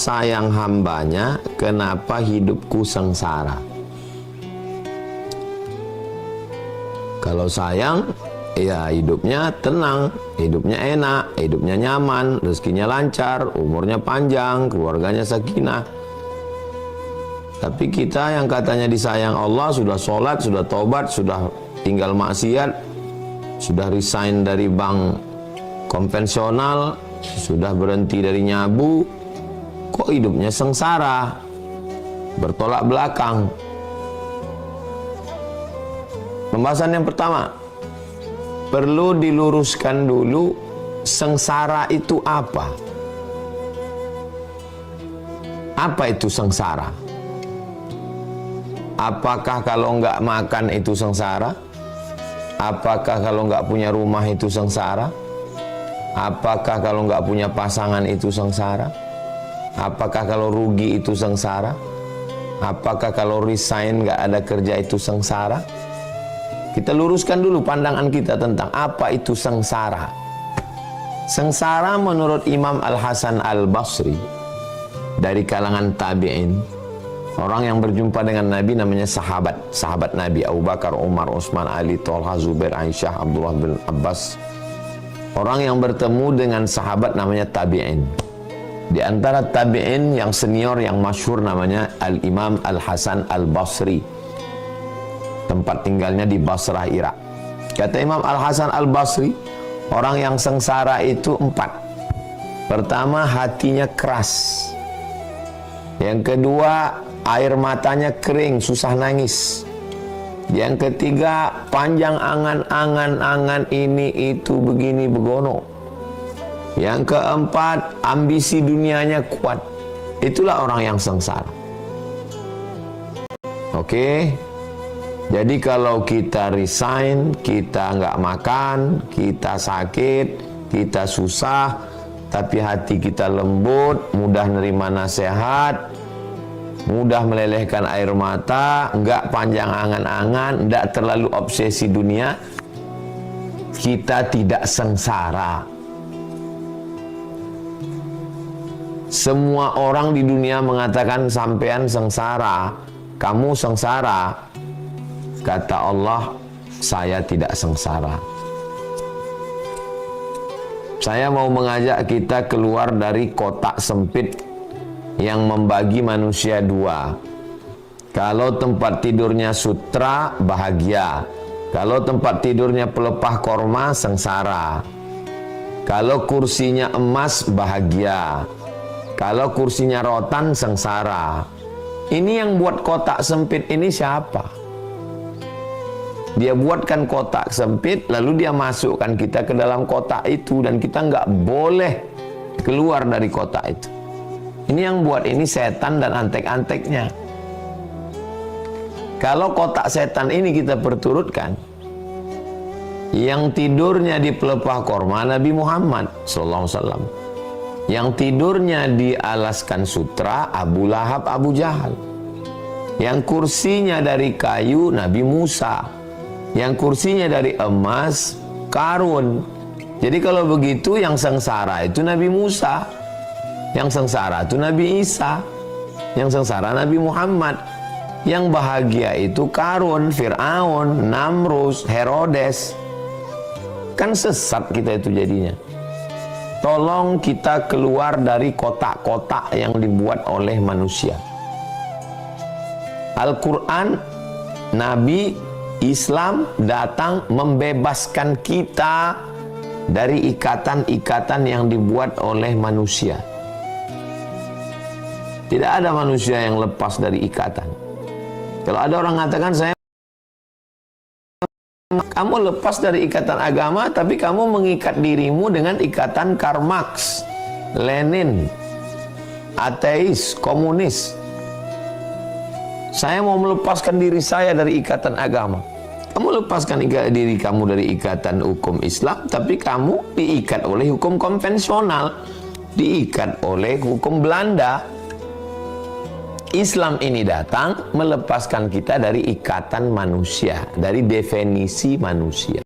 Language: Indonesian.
sayang hambanya, kenapa hidupku sengsara? Kalau sayang, ya hidupnya tenang, hidupnya enak, hidupnya nyaman, rezekinya lancar, umurnya panjang, keluarganya sakinah. Tapi kita yang katanya disayang Allah, sudah sholat, sudah tobat, sudah tinggal maksiat, sudah resign dari bank konvensional, sudah berhenti dari nyabu, kok hidupnya sengsara, bertolak belakang. Pembahasan yang pertama, perlu diluruskan dulu, sengsara itu apa? Apa itu sengsara? Apakah kalau nggak makan itu sengsara? Apakah kalau nggak punya rumah itu sengsara? Apakah kalau nggak punya pasangan itu sengsara? Apakah kalau rugi itu sengsara? Apakah kalau resign nggak ada kerja itu sengsara? Kita luruskan dulu pandangan kita tentang apa itu sengsara. Sengsara menurut Imam Al-Hasan Al-Basri, dari kalangan tabi'in, orang yang berjumpa dengan Nabi namanya sahabat Nabi, Abu Bakar, Umar, Utsman, Ali, Thalha, Zubair, Aisyah, Abdullah bin Abbas. Orang yang bertemu dengan sahabat namanya tabi'in. Di antara tabi'in yang senior, yang masyhur namanya Al-Imam Al-Hasan Al-Basri. Tempat tinggalnya di Basrah, Irak. Kata Imam Al-Hasan Al-Basri, orang yang sengsara itu 4. Pertama, hatinya keras. Yang kedua, air matanya kering, susah nangis. Yang ketiga, panjang angan-angan ini itu begini begono. Yang keempat, ambisi dunianya kuat. Itulah orang yang sengsara. Oke. Jadi kalau kita resign, kita nggak makan, kita sakit, kita susah, tapi hati kita lembut, mudah nerima nasihat, mudah melelehkan air mata, nggak panjang angan-angan, nggak terlalu obsesi dunia, kita tidak sengsara. Semua orang di dunia mengatakan sampean sengsara, kamu sengsara. Kata Allah, saya tidak sengsara. Saya mau mengajak kita keluar dari kotak sempit yang membagi manusia 2. Kalau tempat tidurnya sutra, bahagia. Kalau tempat tidurnya pelepah korma, sengsara. Kalau kursinya emas, bahagia. Kalau kursinya rotan, sengsara. Ini yang buat kotak sempit ini siapa? Dia buatkan kotak sempit, lalu dia masukkan kita ke dalam kotak itu, dan kita nggak boleh keluar dari kotak itu. Ini yang buat ini setan dan antek-anteknya. Kalau kotak setan ini kita perturutkan, yang tidurnya di pelepah korma Nabi Muhammad SAW, yang tidurnya di alaskan sutra Abu Lahab, Abu Jahal, yang kursinya dari kayu Nabi Musa, yang kursinya dari emas Karun. Jadi kalau begitu yang sengsara itu Nabi Musa, yang sengsara itu Nabi Isa, yang sengsara Nabi Muhammad, yang bahagia itu Karun, Fir'aun, Namrus, Herodes. Kan sesat kita itu jadinya. Tolong kita keluar dari kotak-kotak yang dibuat oleh manusia. Al-Quran, Nabi, Islam datang membebaskan kita dari ikatan-ikatan yang dibuat oleh manusia. Tidak ada manusia yang lepas dari ikatan. Kalau ada orang mengatakan, kamu lepas dari ikatan agama, tapi kamu mengikat dirimu dengan ikatan Karl Marx, Lenin, ateis, komunis. Saya mau melepaskan diri saya dari ikatan agama. Kamu lepaskan diri kamu dari ikatan hukum Islam, tapi kamu diikat oleh hukum konvensional, diikat oleh hukum Belanda. Islam ini datang melepaskan kita dari ikatan manusia, dari definisi manusia.